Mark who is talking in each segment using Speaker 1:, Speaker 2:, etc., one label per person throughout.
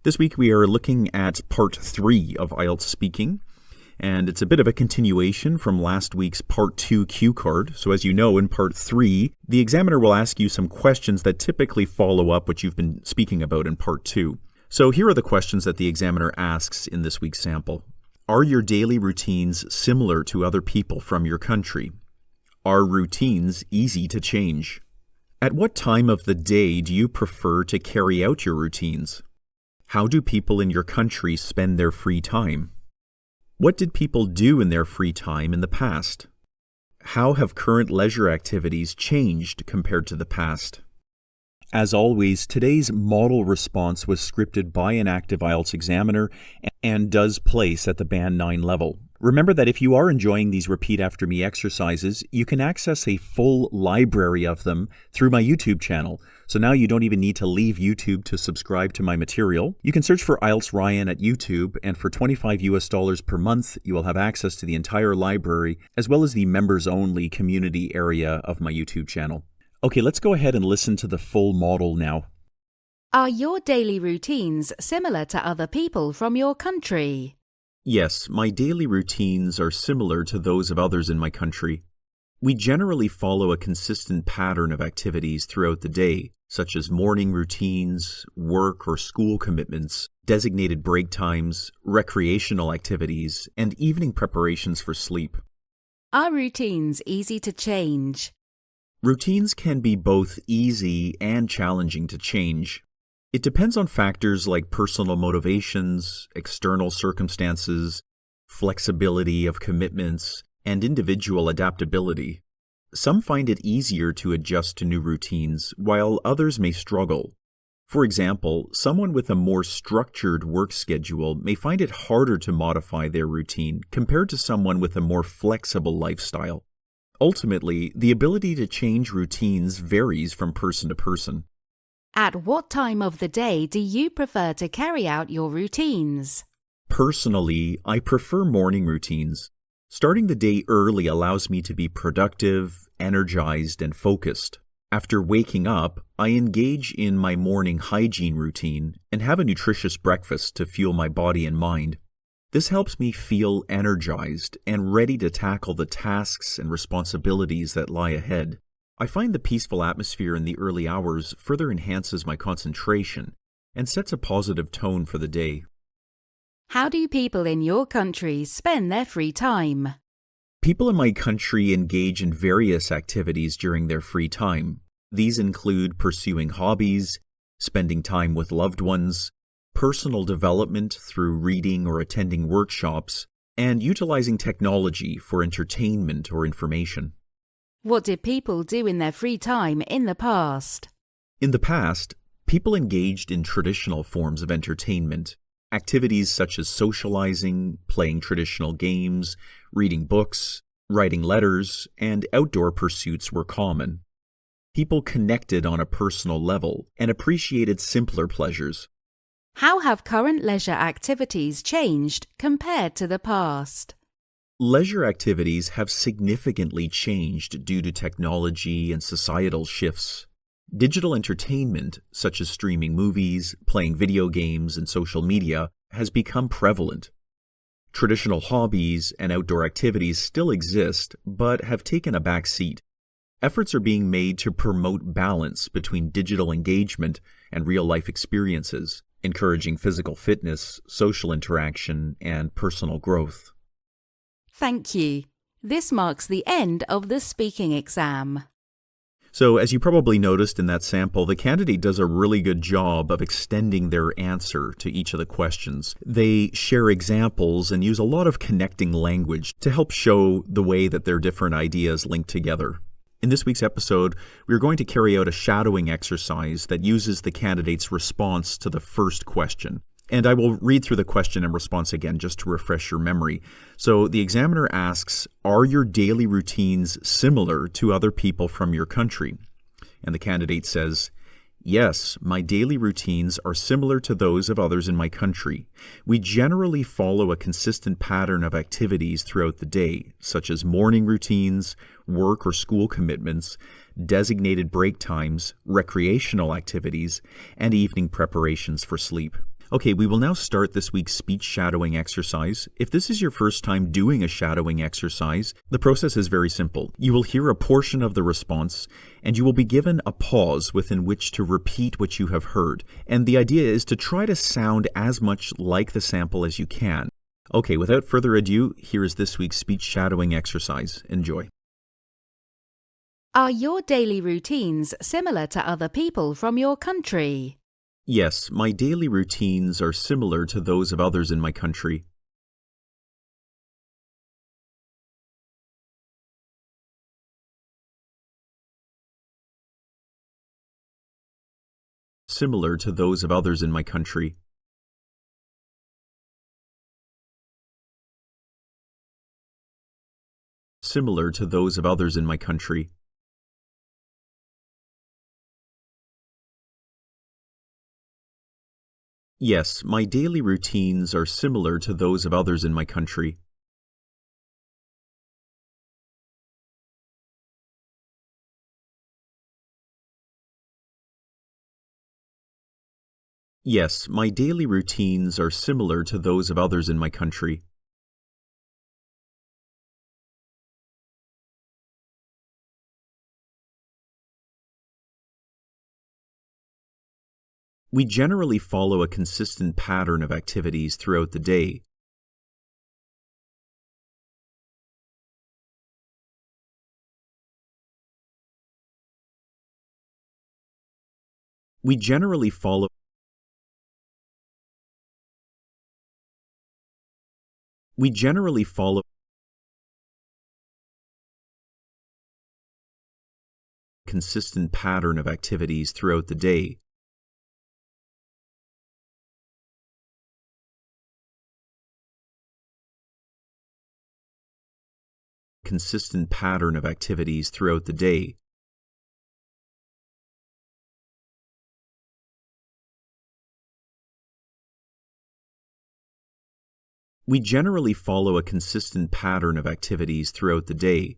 Speaker 1: This week we are looking at part 3 of IELTS speaking, and it's a bit of a continuation from last week's part 2 cue card. So as you know, in part 3, the examiner will ask you some questions that typically follow up what you've been speaking about in part 2. So here are the questions that the examiner asks in this week's sample. Are your daily routines similar to other people from your country? Are routines easy to change? At what time of the day do you prefer to carry out your routines? How do people in your country spend their free time? What did people do in their free time in the past? How have current leisure activities changed compared to the past? As always, today's model response was scripted by an active IELTS examiner and does place at the Band 9 level. Remember that if you are enjoying these repeat after me exercises, you can access a full library of them through my YouTube channel. So now you don't even need to leave YouTube to subscribe to my material. You can search for IELTS Ryan at YouTube, and for $25 per month, you will have access to the entire library, as well as the members-only community area of my YouTube channel. Okay, let's go ahead and listen to the full model now.
Speaker 2: Are your daily routines similar to other people from your country?
Speaker 1: Yes, my daily routines are similar to those of others in my country. We generally follow a consistent pattern of activities throughout the day, such as morning routines, work or school commitments, designated break times, recreational activities, and evening preparations for sleep.
Speaker 2: Are routines easy to change?
Speaker 1: Routines can be both easy and challenging to change. It depends on factors like personal motivations, external circumstances, flexibility of commitments, and individual adaptability. Some find it easier to adjust to new routines, while others may struggle. For example, someone with a more structured work schedule may find it harder to modify their routine compared to someone with a more flexible lifestyle. Ultimately, the ability to change routines varies from person to person.
Speaker 2: At what time of the day do you prefer to carry out your routines?
Speaker 1: Personally, I prefer morning routines. Starting the day early allows me to be productive, energized, and focused. After waking up, I engage in my morning hygiene routine and have a nutritious breakfast to fuel my body and mind. This helps me feel energized and ready to tackle the tasks and responsibilities that lie ahead. I find the peaceful atmosphere in the early hours further enhances my concentration and sets a positive tone for the day.
Speaker 2: How do people in your country spend their free time?
Speaker 1: People in my country engage in various activities during their free time. These include pursuing hobbies, spending time with loved ones, personal development through reading or attending workshops, and utilizing technology for entertainment or information.
Speaker 2: What did people do in their free time in the past?
Speaker 1: In the past, people engaged in traditional forms of entertainment. Activities such as socializing, playing traditional games, reading books, writing letters, and outdoor pursuits were common. People connected on a personal level and appreciated simpler pleasures.
Speaker 2: How have current leisure activities changed compared to the past?
Speaker 1: Leisure activities have significantly changed due to technology and societal shifts. Digital entertainment, such as streaming movies, playing video games, and social media, has become prevalent. Traditional hobbies and outdoor activities still exist, but have taken a back seat. Efforts are being made to promote balance between digital engagement and real-life experiences, encouraging physical fitness, social interaction, and personal growth.
Speaker 2: Thank you. This marks the end of the speaking exam.
Speaker 1: So, as you probably noticed in that sample, the candidate does a really good job of extending their answer to each of the questions. They share examples and use a lot of connecting language to help show the way that their different ideas link together. In this week's episode, we're going to carry out a shadowing exercise that uses the candidate's response to the first question. And I will read through the question and response again just to refresh your memory. So the examiner asks, are your daily routines similar to other people from your country? And the candidate says, yes, my daily routines are similar to those of others in my country. We generally follow a consistent pattern of activities throughout the day, such as morning routines, work or school commitments, designated break times, recreational activities, and evening preparations for sleep. Okay, we will now start this week's speech shadowing exercise. If this is your first time doing a shadowing exercise, the process is very simple. You will hear a portion of the response, and you will be given a pause within which to repeat what you have heard. And the idea is to try to sound as much like the sample as you can. Okay, without further ado, here is this week's speech shadowing exercise. Enjoy.
Speaker 2: Are your daily routines similar to other people from your country?
Speaker 1: Yes, my daily routines are similar to those of others in my country. Similar to those of others in my country. Similar to those of others in my country. Yes, my daily routines are similar to those of others in my country. Yes, my daily routines are similar to those of others in my country. We generally follow a consistent pattern of activities throughout the day. We generally follow We generally follow a consistent pattern of activities throughout the day. Consistent pattern of activities throughout the day. We generally follow a consistent pattern of activities throughout the day.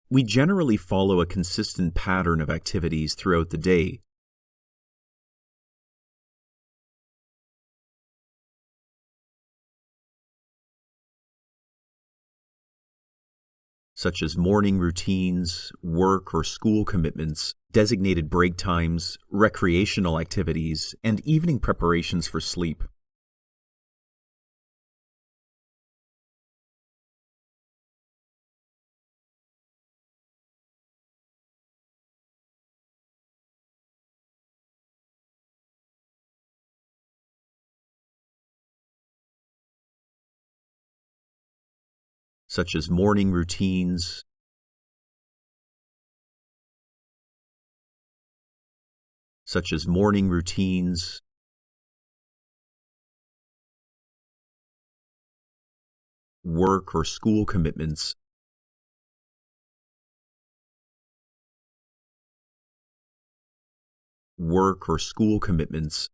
Speaker 1: We generally follow a consistent pattern of activities throughout the day. Such as morning routines, work or school commitments, designated break times, recreational activities, and evening preparations for sleep. Such as morning routines, such as morning routines, work or school commitments, work or school commitments,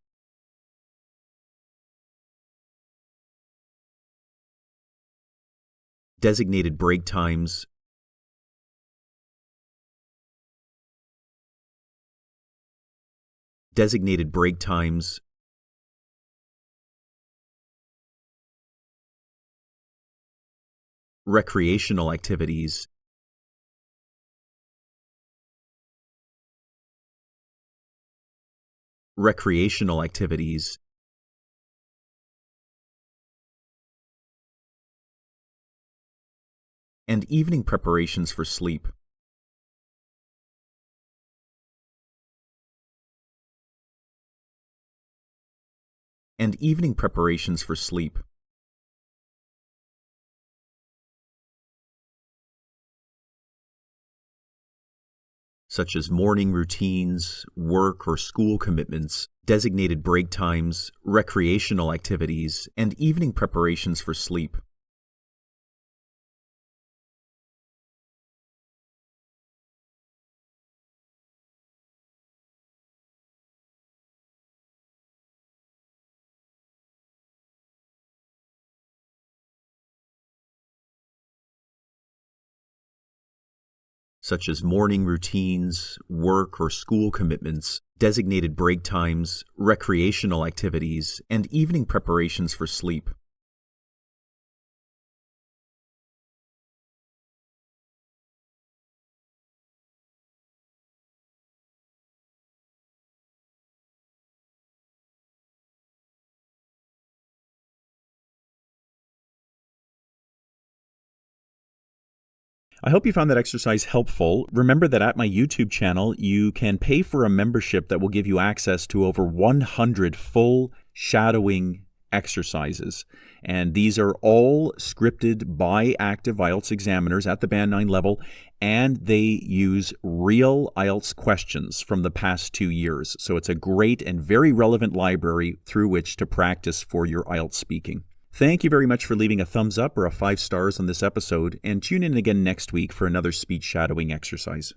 Speaker 1: designated break times, designated break times, recreational activities, recreational activities, and evening preparations for sleep. And evening preparations for sleep. Such as morning routines, work or school commitments, designated break times, recreational activities, and evening preparations for sleep. such as morning routines, work or school commitments, designated break times, recreational activities, and evening preparations for sleep. I hope you found that exercise helpful. Remember that at my YouTube channel, you can pay for a membership that will give you access to over 100 full shadowing exercises. And these are all scripted by active IELTS examiners at the Band 9 level, and they use real IELTS questions from the past 2 years. So it's a great and very relevant library through which to practice for your IELTS speaking. Thank you very much for leaving a thumbs up or a 5 stars on this episode, and tune in again next week for another speech shadowing exercise.